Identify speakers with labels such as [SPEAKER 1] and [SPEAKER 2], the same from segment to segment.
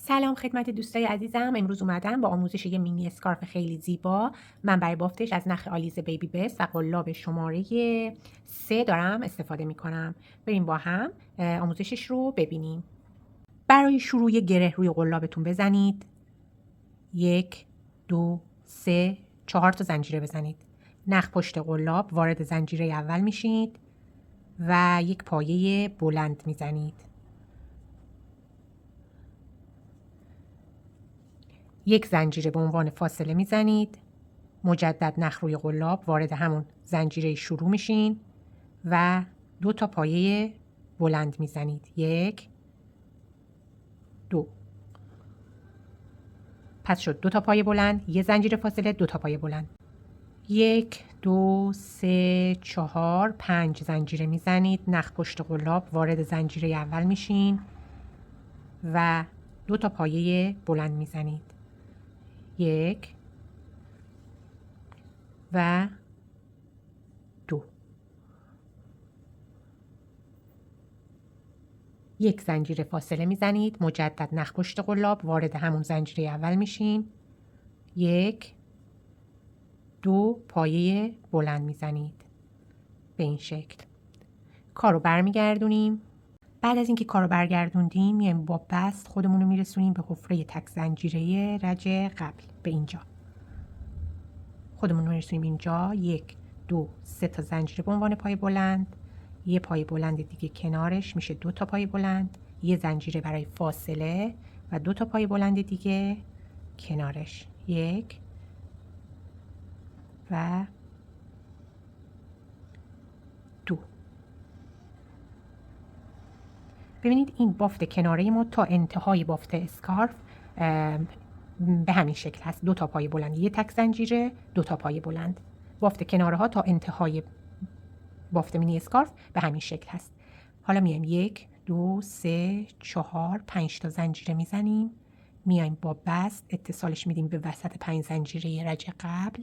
[SPEAKER 1] سلام خدمت دوستای عزیزم. امروز اومدم با آموزش یه مینی اسکارف خیلی زیبا. من برای بافتش از نخ آلیز بیبی بست و قلاب شماره 3 دارم استفاده میکنم. بریم با هم آموزشش رو ببینیم. برای شروع یه گره روی قلابتون بزنید. 1 2 3 4 تا زنجیره بزنید. نخ پشت قلاب وارد زنجیره اول میشید و یک پایه بلند میزنید. یک زنجیره به عنوان فاصله میزنید. مجدد نخ روی قلاب وارد همون زنجیره شروع میشین و 2 تا پایه بلند میزنید. 1 2. پس شد 2 تا پایه بلند، یه زنجیره فاصله، 2 تا پایه بلند. 1 2 3 4 5 زنجیره میزنید. نخ پشت قلاب وارد زنجیره اول میشین و 2 تا پایه بلند میزنید. 1 و 2. یک زنجیره فاصله میزنید. مجدد نخ پشت قلاب وارد همون زنجیره اول میشین. 1 2 پایه بلند میزنید. به این شکل کارو برمیگردونیم. بعد از اینکه کارو برگردوندیم میایم با بست خودمون رو میرسونیم به حفره تک زنجیره رج قبل. به اینجا خودمون رو میرسونیم اینجا. 1 2 3 تا زنجیره به عنوان پای بلند. یه پای بلند دیگه کنارش میشه 2 تا پای بلند. یه زنجیره برای فاصله و 2 تا پای بلند دیگه کنارش. 1 و 2. ببینید این بافت کناره ما تا انتهای بافت اسکارف به همین شکل هست. 2 تا پای بلند، یه تک زنجیره، 2 تا پای بلند. بافت کناره ها تا انتهای بافت مینی اسکارف به همین شکل هست. حالا میایم 1 2 3 4 5 تا زنجیره میزنیم. میایم با بست اتصالش میدیم به وسط 5 زنجیره رج قبل.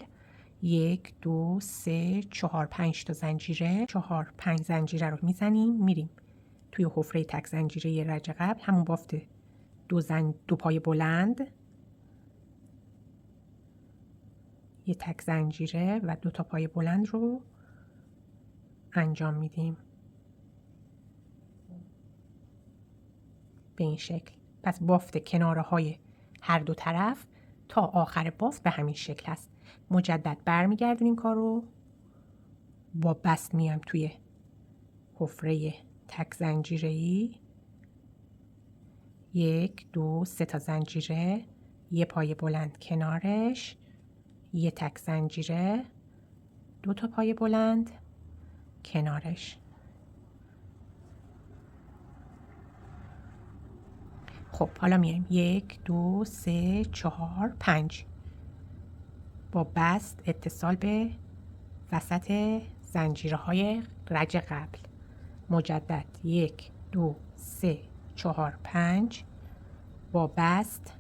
[SPEAKER 1] 1 2 3 4 5 تا زنجیره، 4 5 زنجیره رو میزنیم. میریم توی حفره تک زنجیره رج قبل، همون بافت 2 پای بلند، یه تک زنجیره و 2 تا پای بلند رو انجام میدیم به این شکل. پس بافت کناره های هر دو طرف تا آخر بافت به همین شکل هست. مجدد برمیگردونیم کارو. با بست میایم توی حفره تک زنجیره‌ای. 1 2 3 تا زنجیره، یه پای بلند کنارش، یه تک زنجیره، 2 تا پای بلند کنارش. خب حالا میایم 1 2 3 4 5 با بست اتصال به وسط زنجیره های رج قبل. مجدد 1 2 3 4 5 با بست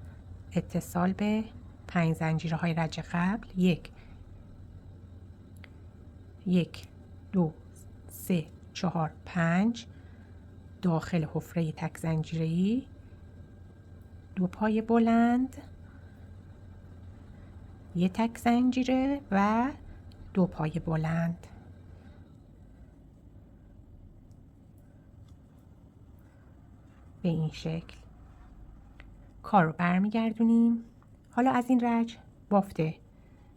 [SPEAKER 1] اتصال به 5 زنجیره های رج قبل. 1 2 3 4 5 داخل حفره تک زنجیره‌ای، 2 پای بلند، یه تک زنجیره و 2 پای بلند. به این شکل کار رو برمیگردونیم. حالا از این رج بافت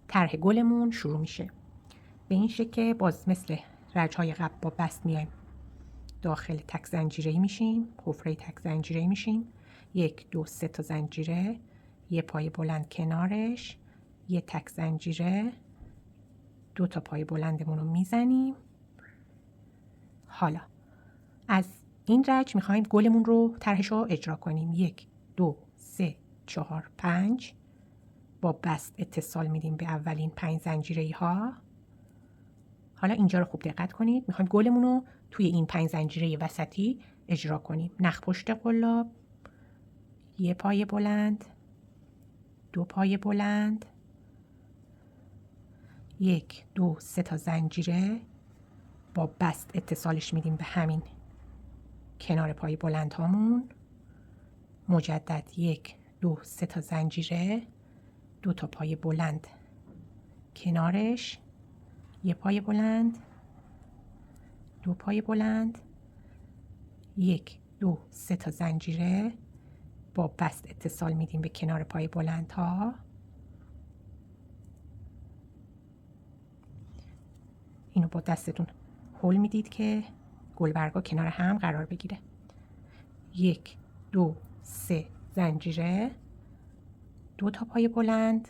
[SPEAKER 1] طرح گلمون شروع میشه. به این شکل که باز مثل رج های قبل با بست میایم داخل تک زنجیره‌ای میشیم، حفره تک زنجیره‌ای میشیم. 1 2 3 تا زنجیره، یه پای بلند کنارش، یه تک زنجیره، 2 تا پای بلندمون رو میزنیم. حالا از این رج میخوایم گلمون رو طرحش رو اجرا کنیم. 1 2 3 4 5 با بست اتصال میدیم به اولین 5 زنجیره‌ای ها. حالا اینجا رو خوب دقت کنید. میخوایم گلمون رو توی این 5 زنجیره وسطی اجرا کنیم. نخ پشت قلاب، یه پای بلند، 2 پای بلند، 1 2 3 تا زنجیره با بست اتصالش میدیم به همین کنار پای بلند هامون. مجدد 1 2 3 تا زنجیره، 2 تا پای بلند کنارش، 1 پای بلند، 2 پای بلند، 1 2 3 تا زنجیره، با بست اتصال میدیم به کنار پای بلند ها. اینو با دستتون هل میدید که گلبرگا کنار هم قرار بگیره. 1 2 3 زنجیره، 2 تا پای بلند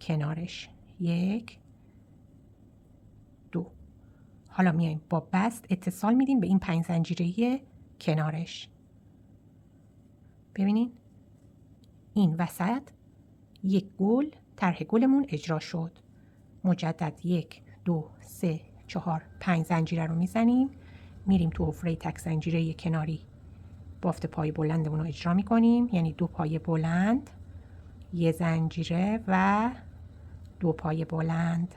[SPEAKER 1] کنارش، 1 2. حالا میایم با بست اتصال میدیم به این 5 زنجیره کنارش. ببینین این وسط یک گل، طرح گلمون اجرا شد. مجدد 1 2 3 4 5 زنجیره رو میزنیم، میریم تو حفره تک زنجیره کناری، بافت پای بلندمون رو اجرا میکنیم، یعنی 2 پای بلند، 1 زنجیره و 2 پای بلند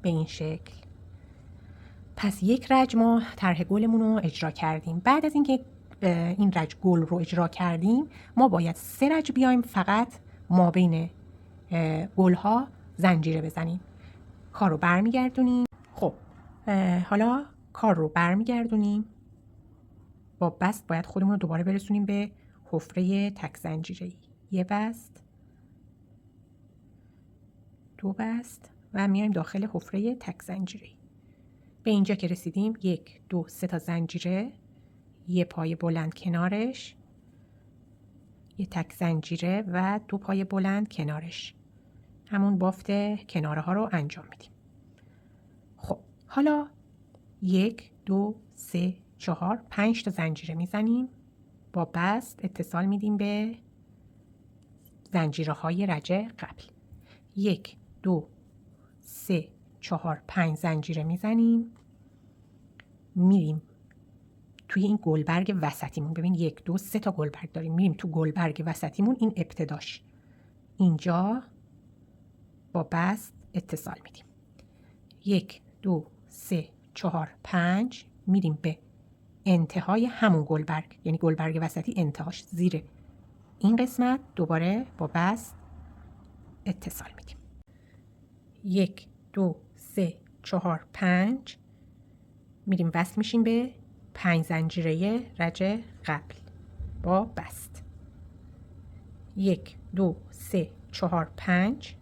[SPEAKER 1] به این شکل. پس یک رج ما طرح گلمون رو اجرا کردیم. بعد از اینکه این رج گل رو اجرا کردیم، ما باید 3 رج بیایم فقط ما بین گل ها زنجیره بزنیم. کار رو برمیگردونیم. خب حالا کار رو برمیگردونیم. با بست باید خودمون رو دوباره برسونیم به حفره تک زنجیره‌ای. 1 بست، 2 بست و میایم داخل حفره تک زنجیره‌ای. به اینجا که رسیدیم 1 2 3 تا زنجیره، 1 پای بلند کنارش، 1 تک زنجیره و 2 پای بلند کنارش. همون بافت کناره ها رو انجام میدیم. خب حالا 1 2 3 4 5 تا زنجیره میزنیم، با بست اتصال میدیم به زنجیره های رج قبل. 1 2 3 4 5 زنجیره میزنیم، میریم توی این گلبرگ وسطیمون. ببین 1 2 3 تا گلبرگ داریم، میریم تو گلبرگ وسطیمون، این ابتداش اینجا با بست اتصال میدیم. 1 2 3 4 5 میریم به انتهای همون گلبرگ، یعنی گلبرگ وسطی انتهاش زیر این قسمت، دوباره با بست اتصال میدیم. 1 2 3 4 5 میریم وصل میشیم به 5 زنجیره رج قبل با بست. 1 2 3 4 5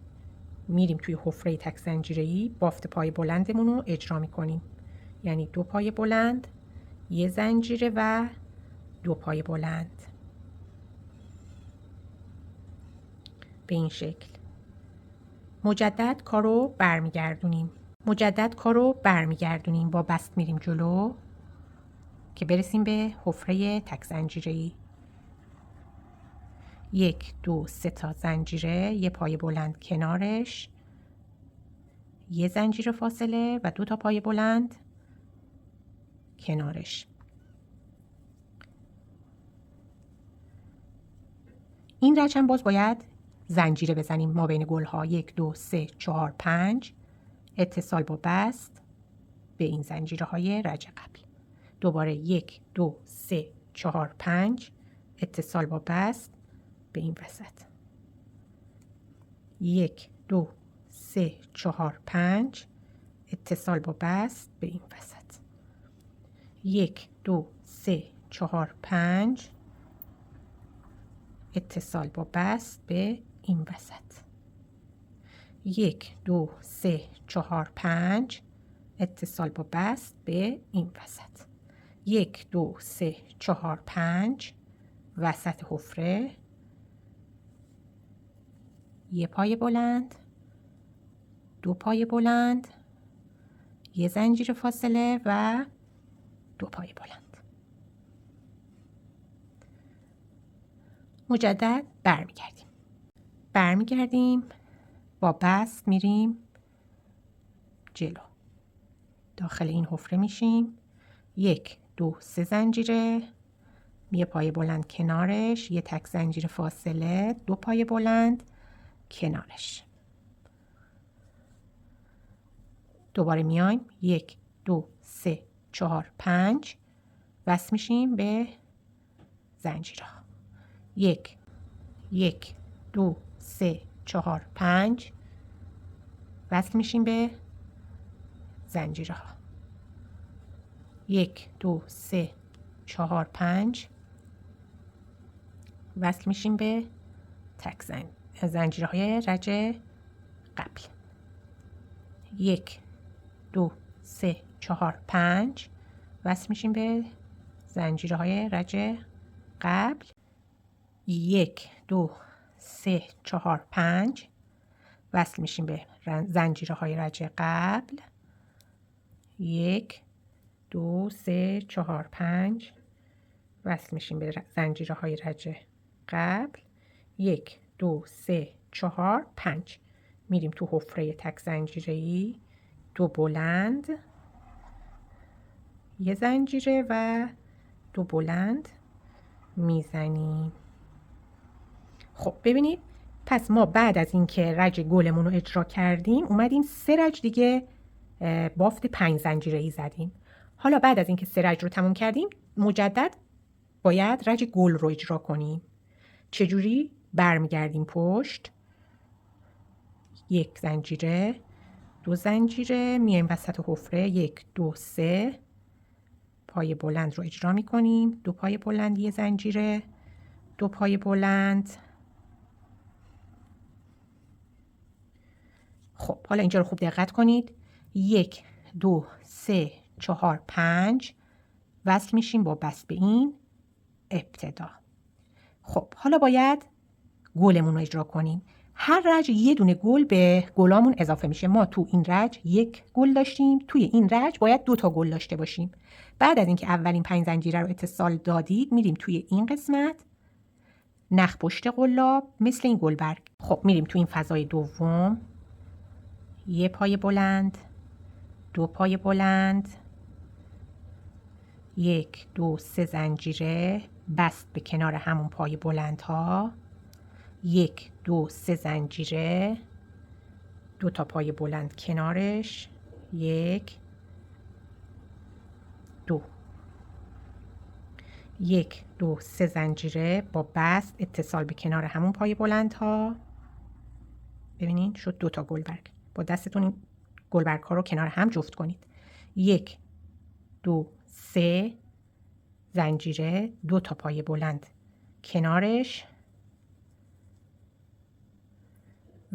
[SPEAKER 1] میریم توی حفره تک زنجیره‌ای، بافت پای بلندمون رو اجرا میکنیم، یعنی 2 پای بلند، 1 زنجیره و 2 پای بلند به این شکل. مجدد کارو برمیگردونیم. با بست میریم جلو که برسیم به حفره تک زنجیره‌ای. 1 2 3 تا زنجیره، 1 پای بلند کنارش، 1 زنجیره فاصله و 2 تا پای بلند کنارش. این رج هم باز باید زنجیره بزنیم ما بین گل ها. 1 2 3 4 5 اتصال با بست به این زنجیره های رج قبل. دوباره 1 2 3 4 5 اتصال با بست به این وسط. 1 2 3 4 5 اتصال با بست به این وسط. 1 2 3 4 5 اتصال با بست به این وسط. 1 2 3 4 5 اتصال با بست به این وسط. 1 2 3 4 5 وسط حفره، 1 پای بلند، 2 پای بلند، 1 زنجیر فاصله و 2 پای بلند. مجدد برمیگردیم با بست میریم جلو، داخل این حفره میشیم. 1 2 3 زنجیره، 1 پای بلند کنارش، 1 تک زنجیر فاصله، 2 پای بلند کنارش. دوباره میایم 1 2 3 4 5 وصل میشیم به زنجیره ها. 1 1 2 3 4 5 وصل میشیم به زنجیره ها. 1 2 3 4 5 وصل میشیم به تک زنجیره های رج قبل. 1 2 3 4 5 وصل میشیم به زنجیره های رج قبل. 1 2 3 4 5 وصل میشیم به زنجیره های رج قبل. 1 2 3 4 5 وصل میشیم به زنجیره های رج قبل. 1 2 3 4 5 میریم تو حفره تک زنجیره‌ای، 2 بلند، یه زنجیره و 2 بلند میزنیم. خب ببینید، پس ما بعد از اینکه رج گلمون رو اجرا کردیم اومدیم 3 رج دیگه بافت 5 زنجیره‌ای زدیم. حالا بعد از اینکه 3 رج رو تموم کردیم مجدد باید رج گل رو اجرا کنیم. چجوری؟ برمیگردیم پشت، 1 زنجیره، 2 زنجیره، میایم وسط حفره، 1 2 3 پای بلند رو اجرا میکنیم، 2 پای بلند، 1 زنجیره، 2 پای بلند. خب حالا اینجا رو خوب دقت کنید، 1 2 3 4 5 وصل میشیم با بست به این ابتدا. خب حالا باید گلمون رو اجرا کنیم. هر رج یه دونه گل به گلامون اضافه میشه. ما تو این رج 1 گل داشتیم، توی این رج باید 2 تا گل داشته باشیم. بعد از اینکه اولین 5 زنجیره رو اتصال دادید میریم توی این قسمت، نخ پشت قلاب مثل این گلبرگ. خب میریم توی این فضای دوم، 1 پای بلند، 2 پای بلند، 1 2 3 زنجیره بست به کنار همون پای بلند ها، 1 2 3 زنجیره، 2 تا پای بلند کنارش، 1 2 1 2 3 زنجیره با بست اتصال به کنار همون پای بلند ها. ببینید شد 2 تا گلبرگ. با دستتون این گلبرگ ها رو کنار هم جفت کنید. 1 2 3 زنجیره، 2 تا پای بلند کنارش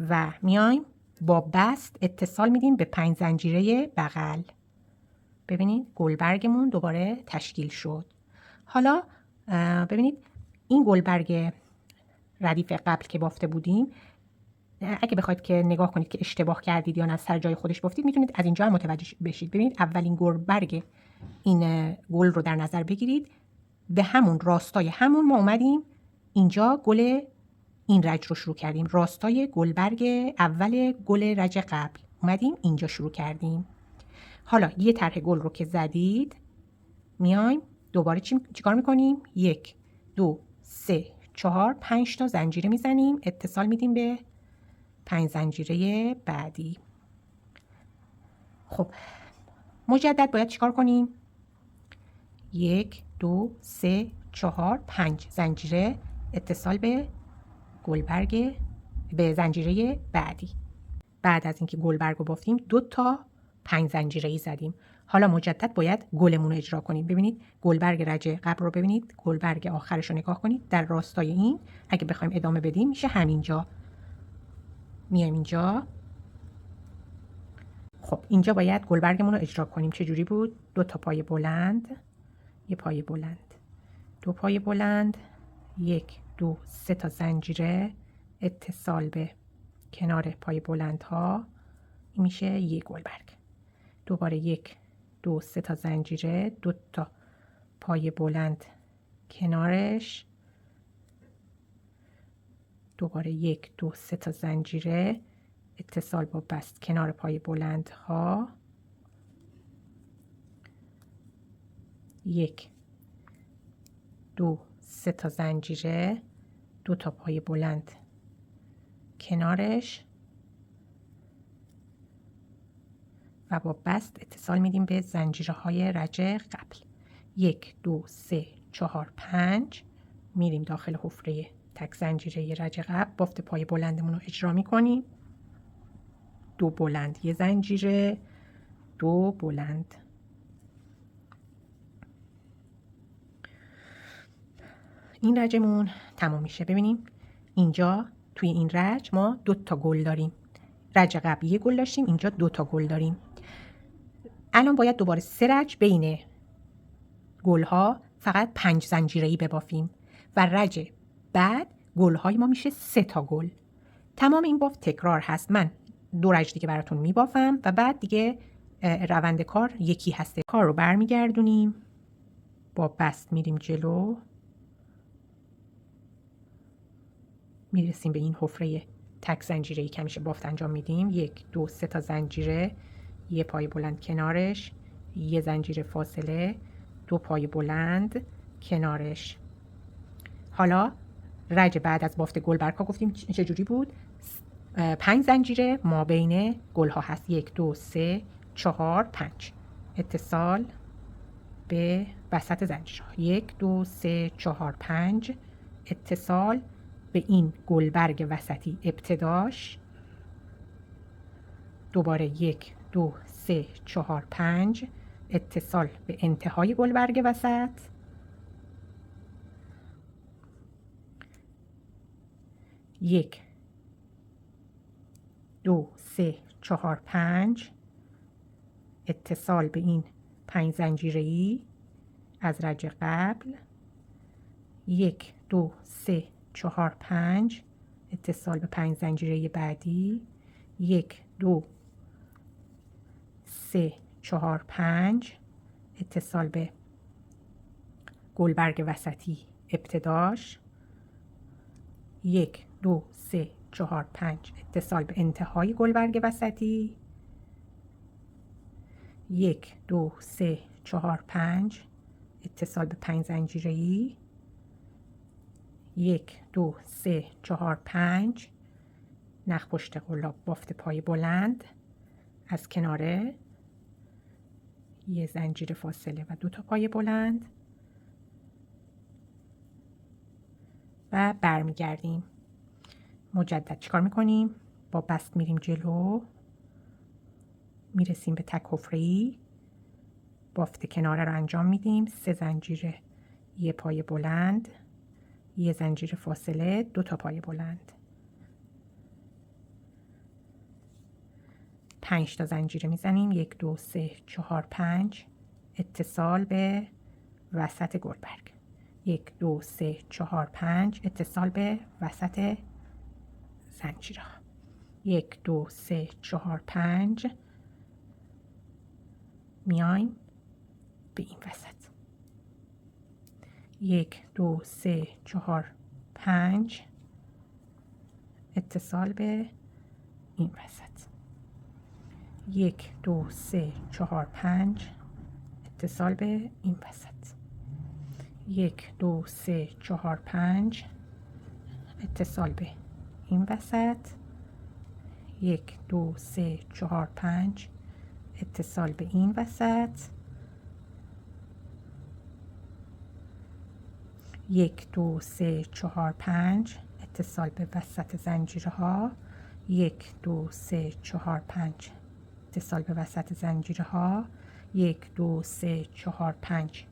[SPEAKER 1] و میایم با بست اتصال میدیم به 5 زنجیره بغل. ببینید گلبرگمون دوباره تشکیل شد. حالا ببینید این گلبرگ ردیف قبل که بافته بودیم، اگه بخواید که نگاه کنید که اشتباه کردید یا نه از سر جای خودش بافتید، میتونید از اینجا هم متوجه بشید. ببینید اولین گلبرگ این گل رو در نظر بگیرید، به همون راستای همون ما اومدیم اینجا گل این رج رو شروع کردیم، راستای گلبرگ اول گل رج قبل اومدیم اینجا شروع کردیم. حالا یه طرح گل رو که زدید میایم دوباره چیکار میکنیم؟ 1 2 3 4 5 تا زنجیره میزنیم، اتصال میدیم به 5 زنجیره بعدی. خب مجدد باید چیکار کنیم؟ 1 2 3 4 5 زنجیره اتصال به گلبرگ به زنجیره بعدی. بعد از اینکه گلبرگ رو بافتیم 2 تا 5 زنجیره‌ای زدیم. حالا مجدد باید گلمون رو اجرا کنیم. ببینید گلبرگ رج قبل رو ببینید، گلبرگ آخرش رو نگاه کنید، در راستای این اگه بخوایم ادامه بدیم میشه همینجا. میایم اینجا. خب اینجا باید گلبرگمون رو اجرا کنیم. چه جوری بود؟ 2 تا پای بلند، 1 پای بلند، 2 پای بلند، 1 2 3 تا زنجیره اتصال به کنار پای بلند ها، این میشه 1 گلبرگ. دوباره 1 2 3 تا زنجیره، 2 تا پای بلند کنارش، دوباره 1 2 3 تا زنجیره اتصال با بست کنار پای بلند ها، 1 2 3 تا زنجیره، 2 تا پای بلند کنارش و با بست اتصال میدیم به زنجیره های رج قبل. 1 2 3 4 5 میریم داخل حفره تک زنجیره رج قبل، بافت پای بلندمون رو اجرا میکنیم. 2 بلند، 1 زنجیره، 2 بلند. این رجمون تمام میشه. ببینیم اینجا توی این رج ما 2 تا گل داریم. رج قبل 1 گل داشتیم، اینجا 2 تا گل داریم. الان باید دوباره 3 رج بین گلها فقط 5 زنجیره‌ای ببافیم و رج بعد گلهای ما میشه 3 تا گل. تمام این بافت تکرار هست. من 2 رج دیگه براتون میبافم و بعد دیگه روند کار یکی هسته. کار رو برمیگردونیم، با بست میریم جلو، میرسیم به این حفره تک زنجیره‌ای که همیشه بافت انجام میدیم. 1 2 3 تا زنجیره، 1 پای بلند کنارش، 1 زنجیره فاصله، 2 پای بلند کنارش. حالا رج بعد از بافت گل برکا گفتیم چجوری بود؟ 5 زنجیره ما بین گل ها هست. 1 2 3 4 5 اتصال به وسط زنجیره. 1 2 3 4 5 اتصال به این گلبرگ وسطی ابتداش. دوباره 1 2 3 4 5 اتصال به انتهای گلبرگ وسط. 1 2 3 4 5 اتصال به این 5 زنجیره‌ای از رج قبل. 1 2 3 4 5 اتصال به 5 زنجیره بعدی. 1 2 3 4 5 اتصال به گلبرگ وسطی ابتداش. 1 2 3 4 5 اتصال به انتهای گلبرگ وسطی. 1 2 3 4 5 اتصال به 5 زنجیره‌ای. 1 2 3 4 5 نخ پشت قلاب بافت پای بلند از کناره، 1 زنجیر فاصله و 2 تا پای بلند و برمیگردیم. مجدد چیکار میکنیم؟ با بست میریم جلو، میرسیم به تک حفره‌ای، بافت کناره رو انجام میدیم. 3 زنجیر، 1 پای بلند، 1 زنجیر فاصله، 2 تا پای بلند. 5 تا زنجیره میزنیم. 1 2 3 4 5 اتصال به وسط گلبرگ. 1 2 3 4 5 اتصال به وسط زنجیره. 1 2 3 4 5 میایم به این وسط. 1 2 3 4 5 اتصال به این وسط. 1 2 3 4 5 اتصال به این وسط. 1 2 3 4 5 اتصال به این وسط. 1 2 3 4 5 اتصال به این وسط. 1 2 3 4 5 اتصال به وسط زنجیره ها. 1 2 3 4 5 اتصال به وسط زنجیره ها. 1 2 3 4 5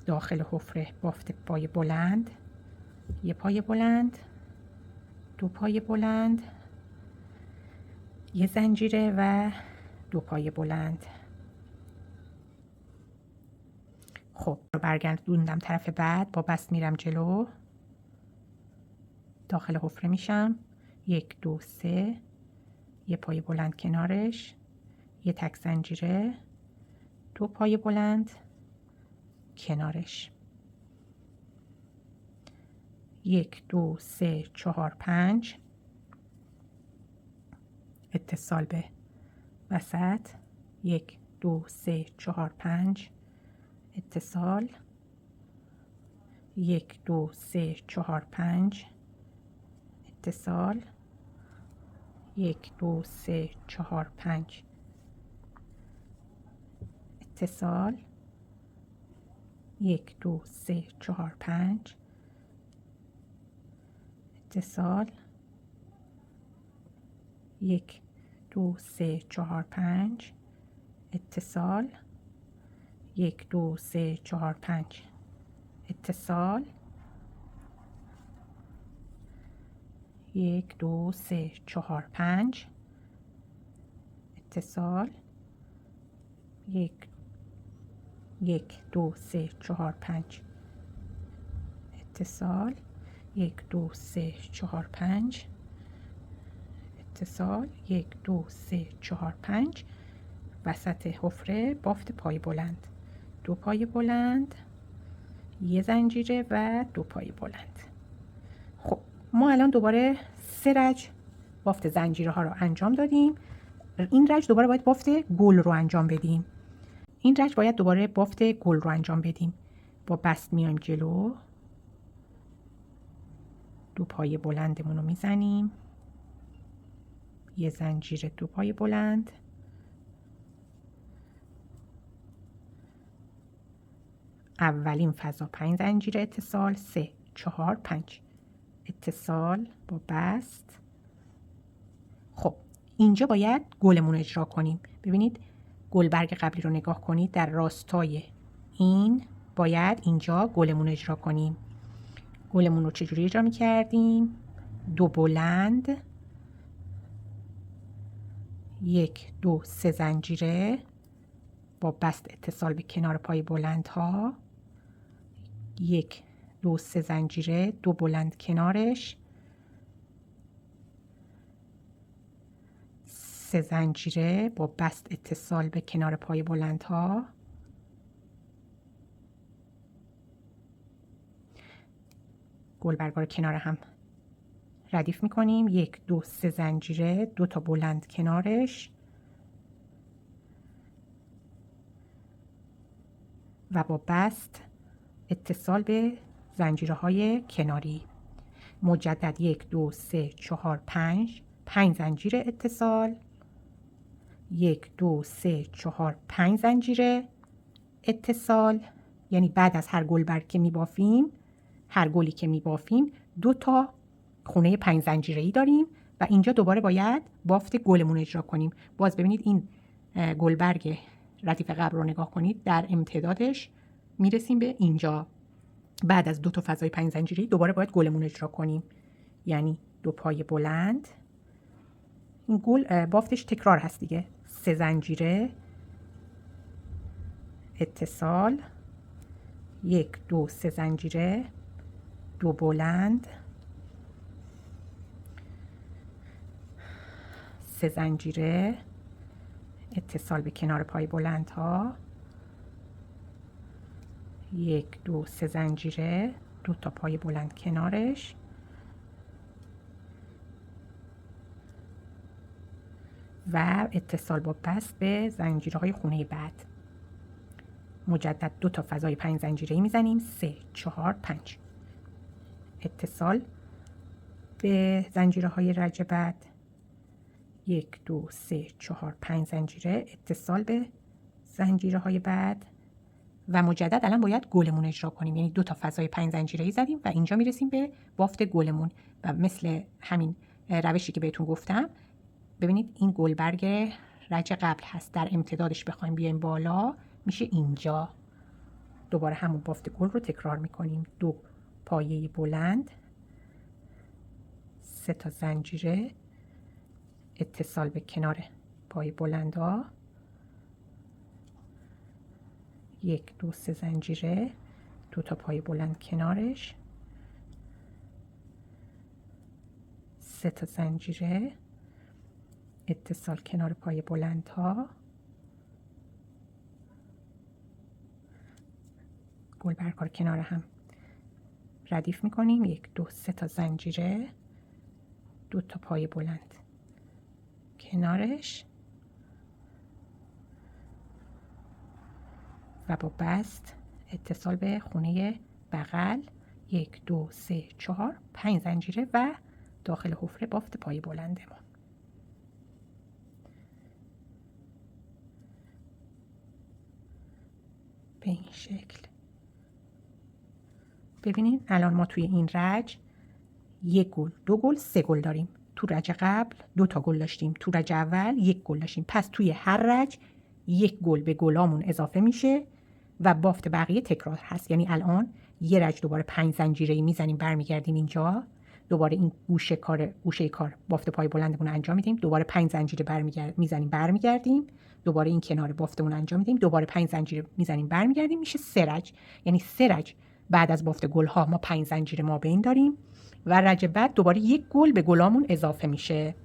[SPEAKER 1] داخل حفره بافت پای بلند، 1 پای بلند، 2 پای بلند، 1 زنجیره و 2 پای بلند. خب برگردوندم طرف بعد، با بست میرم جلو، داخل حفره میشم. 1 2 3 1 پای بلند کنارش، 1 تک زنجیره، 2 پای بلند کنارش. 1 2 3 4 5 اتصال به وسط. 1 2 3 4 5 اتصال. 1 2 3 4 5 اتصال. 1 2 3 4 5 اتصال. 1 2 3 4 5 اتصال 1 2 3 4 5 اتصال 1 2 3 4 5 اتصال 1 2 3 4 5 اتصال 1 2 3 4 5 اتصال 1 2 3 4 5 اتصال 1 2 3 4 5 وسط حفره بافت پای بلند، 2 پای بلند، 1 زنجیره و 2 پای بلند. خب ما الان دوباره 3 رج بافت زنجیره ها رو انجام دادیم. این رج دوباره باید بافت گل رو انجام بدیم. این رج باید دوباره بافت گل رو انجام بدیم. با بست میایم جلو، 2 پای بلندمون رو میزنیم، 1 زنجیره، 2 پای بلند، اولین فضا 5 زنجیره اتصال، 3 4 5 اتصال با بست. خب اینجا باید گلمون رو اجرا کنیم. ببینید گلبرگ قبلی رو نگاه کنید، در راستای این باید اینجا گلمون رو اجرا کنیم. گلمون رو چجوری اجرا می‌کردیم؟ 2 بلند، 1 2 3 زنجیره با بست اتصال به کنار پای بلند ها، 1 2 3 زنجیره، 2 بلند کنارش، 3 زنجیره با بست اتصال به کنار پای بلند ها، گلبرگا رو کنار هم ردیف میکنیم، 1 2 3 زنجیره، 2 تا بلند کنارش و با بست اتصال به زنجیره های کناری. مجدد 1 2 3 4 5 زنجیره اتصال، 1 2 3 4 5 زنجیره اتصال. یعنی بعد از هر گلبرگ که میبافیم، هر گلی که میبافیم 2 تا خونه 5 زنجیره‌ای داریم و اینجا دوباره باید بافت گلمون اجرا کنیم. باز ببینید این گلبرگ ردیف قبل رو نگاه کنید، در امتدادش میرسیم به اینجا. بعد از 2 تا فضای 5 زنجیره‌ای دوباره باید گلمون اجرا کنیم، یعنی 2 پای بلند. این گل بافتش تکرار هست دیگه، 3 زنجیره اتصال، 1 2 3 زنجیره، 2 بلند، 3 زنجیره اتصال به کنار پای بلند ها، 1 2 3 زنجیره، 2 تا پای بلند کنارش و اتصال با بست به زنجیره های خونه بعد. مجدد 2 تا فضای 5 زنجیره‌ای میزنیم، 3 4 5 اتصال به زنجیره های رج بعد، 1 2 3 4 5 زنجیره اتصال به زنجیره های بعد و مجدد الان باید گلمون اجرا کنیم. یعنی 2 تا فضای 5 زنجیره‌ای زدیم و اینجا میرسیم به بافت گلمون و مثل همین روشی که بهتون گفتم، ببینید این گلبرگ رج قبل هست، در امتدادش بخوایم بیایم بالا میشه اینجا. دوباره همون بافت گل رو تکرار میکنیم، 2 پایه بلند، 3 تا زنجیره اتصال به کنار پای بلند ها، 1 2 3 زنجیره، 2 تا پای بلند کنارش، 3 تا زنجیره اتصال کنار پای بلند ها، گلبرگ ها رو کنار هم ردیف میکنیم، 1 2 3 تا زنجیره، 2 تا پای بلند کنارش و با بست اتصال به خونه بغل، 1 2 3 4 5 زنجیره و داخل حفره بافت پای بلندمون. به این شکل ببینید الان ما توی این رج 1 گل، 2 گل، 3 گل داریم. تو رج قبل 2 تا گل داشتیم، تو رج اول 1 گل داشتیم. پس توی هر رج 1 گل به گلامون اضافه میشه و بافت بقیه تکرار هست. یعنی الان یه رج دوباره 5 زنجیره‌ای میزنیم، برمیگردیم اینجا، دوباره این گوشه کار بافت پای بلندمون انجام میدیم، دوباره 5 زنجیره میزنیم برمیگردیم، دوباره این کنار بافتمون انجام میدیم، دوباره 5 زنجیره میزنیم برمیگردیم، میشه 3 رج. یعنی 3 رج بعد از بافت گل‌ها ما 5 زنجیره ما بین داریم و رج بعد دوباره 1 گل به گلامون اضافه میشه.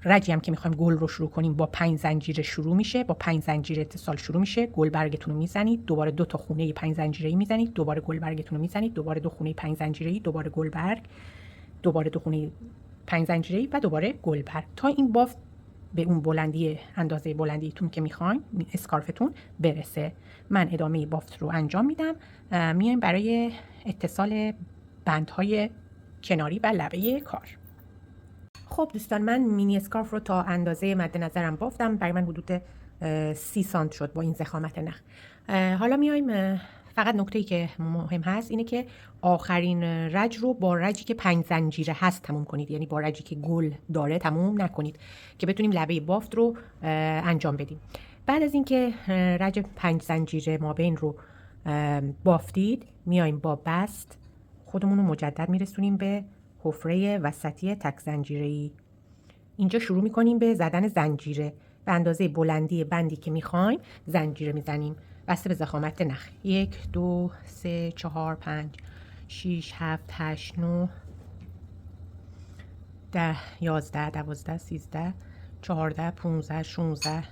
[SPEAKER 1] رجی هم که میخوایم گل رو شروع کنیم با 5 زنجیره شروع میشه، با 5 زنجیره اتصال شروع میشه. گل برگتون رو میزنید، دوباره 2 تا خونه 5 زنجیره‌ای میزنید، دوباره گل برگتون رو میزنید، دوباره 2 خونه 5 زنجیره‌ای، دوباره گل برگ، دوباره 2 خونه 5 زنجیره‌ای و دوباره گل برگ تا این بافت به اون بلندی اندازه بلندیتون که میخواین اسکارفتون برسه. من ادامه بافت رو انجام میدم. میایم برای اتصال بندهای کناری و لبه کار. خب دوستان، من مینی اسکارف رو تا اندازه مد نظرم بافتم. برای من حدود 30 سانت شد با این ضخامت نخ. حالا میایم، فقط نکته‌ای که مهم هست اینه که آخرین رج رو با رجی که 5 زنجیره هست تموم کنید. یعنی با رجی که گل داره تموم نکنید که بتونیم لبه بافت رو انجام بدیم. بعد از اینکه رج 5 زنجیره مابین رو بافتید، میایم با بست خودمون رو مجدد میرسونیم به حفره وسطی تک زنجیره‌ای. اینجا شروع میکنیم به زدن زنجیره. به اندازه بلندی بندی که میخوایم زنجیره میزنیم بسته به ضخامت نخ. 1 2 3 4 5 6 7 8 9 10 11 12 13 14 15 16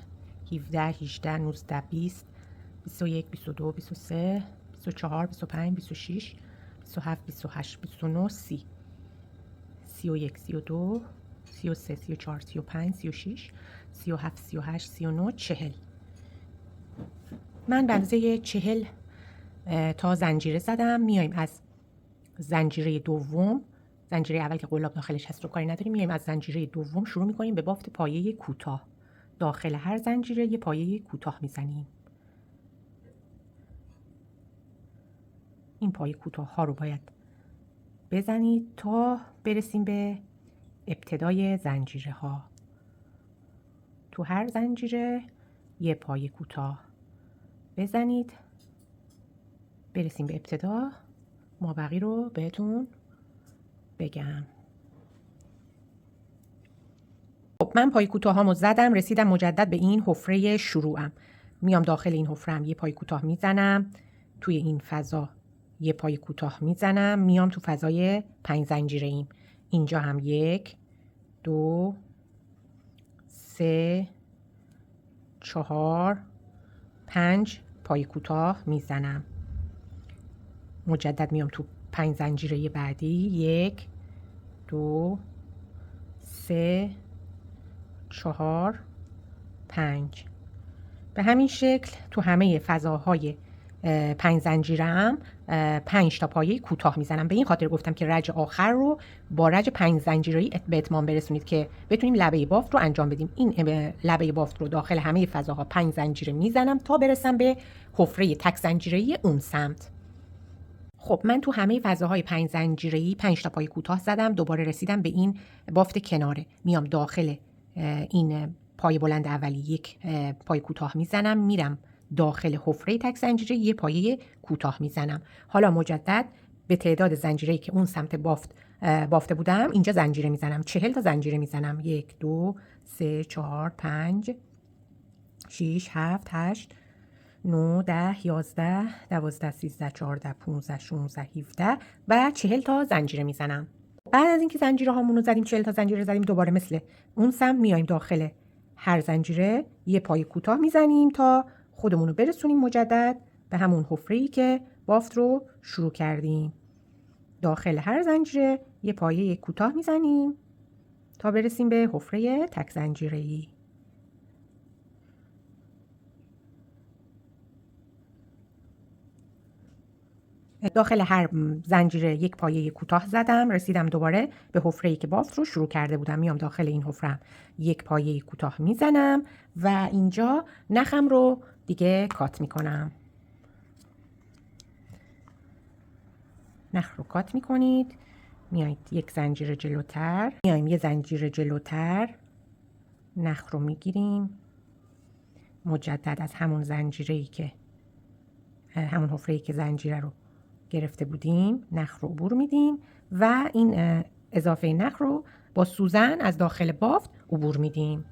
[SPEAKER 1] 17 18 19 20 21 22 23 24 25 26 27 28 29 30 31 32 33 34 35 36 37 38 39 40. من به اندازه 40 تا زنجیره زدم. میایم از زنجیره دوم، زنجیره اول که قلاب داخلش هست رو کاری نداریم، میایم از زنجیره دوم شروع میکنیم به بافت پایه کوتاه. داخل هر زنجیره یه پایه کوتاه میزنیم. این پایه کوتاه ها رو باید بزنید تا برسیم به ابتدای زنجیره ها. تو هر زنجیره یه پایه کوتاه بزنید برسیم به ابتدا. مابقی رو بهتون بگم. خب من پای کوتاه هامو زدم، رسیدم مجدد به این حفره شروعم. میام داخل این حفره‌ام یه پای کوتاه میزنم، توی این فضا یه پای کوتاه میزنم، میام تو فضای 5 زنجیره ایم. اینجا هم 1 2 3 4 5 پای کوتاه میزنم. مجدد میام تو 5 زنجیره بعدی. 1 2 3 4 5. به همین شکل تو همه فضاهای 5 زنجیره هم 5 تا پایه کوتاه میزنم. به این خاطر گفتم که رج آخر رو با رج 5 زنجیره‌ای به اتمام برسونید که بتونیم لبه بافت رو انجام بدیم. این لبه بافت رو داخل همه فضاها 5 زنجیره میزنم تا برسم به حفره تک زنجیره‌ای اون سمت. خب من تو همه فضاهای 5 زنجیره‌ای 5 تا پای کوتاه زدم. دوباره رسیدم به این بافت کناره. میام داخل این پای بلند اولی یک پای کوتاه میزنم، میرم داخل حفره تک زنجیره یه پایه کوتاه میزنم. حالا مجدد به تعداد زنجیره‌ای که اون سمت بافته بودم اینجا زنجیره میزنم. 40 تا زنجیره میزنم. 1 2 3 4 5 6 7 8 9 10 11 12 13 14 15 16 17 و 40 تا زنجیره میزنم. بعد از اینکه زنجیره هامون رو زدیم 40 تا زنجیره زدیم، دوباره مثل اون سمت میایم داخل هر زنجیره یه پای کوتاه میزنیم تا خودمون رو برسونیم مجدد به همون حفره‌ای که بافت رو شروع کردیم. داخل هر زنجیره یه پایه کوتاه میزنیم تا برسیم به حفره تک زنجیره‌ای. داخل هر زنجیره یک پایه کوتاه زدم، رسیدم دوباره به حفره‌ای که بافت رو شروع کرده بودم. میام داخل این حفره یک پایه کوتاه میزنم و اینجا نخم رو دیگه کات میکنم. نخ رو کات میکنید، میایید یک زنجیر جلوتر، میایم یه زنجیر جلوتر نخ رو میگیریم، مجدد از همون زنجیره‌ای که همون حفره‌ای که زنجیره رو گرفته بودیم نخ رو عبور میدیم و این اضافه نخ رو با سوزن از داخل بافت عبور میدیم.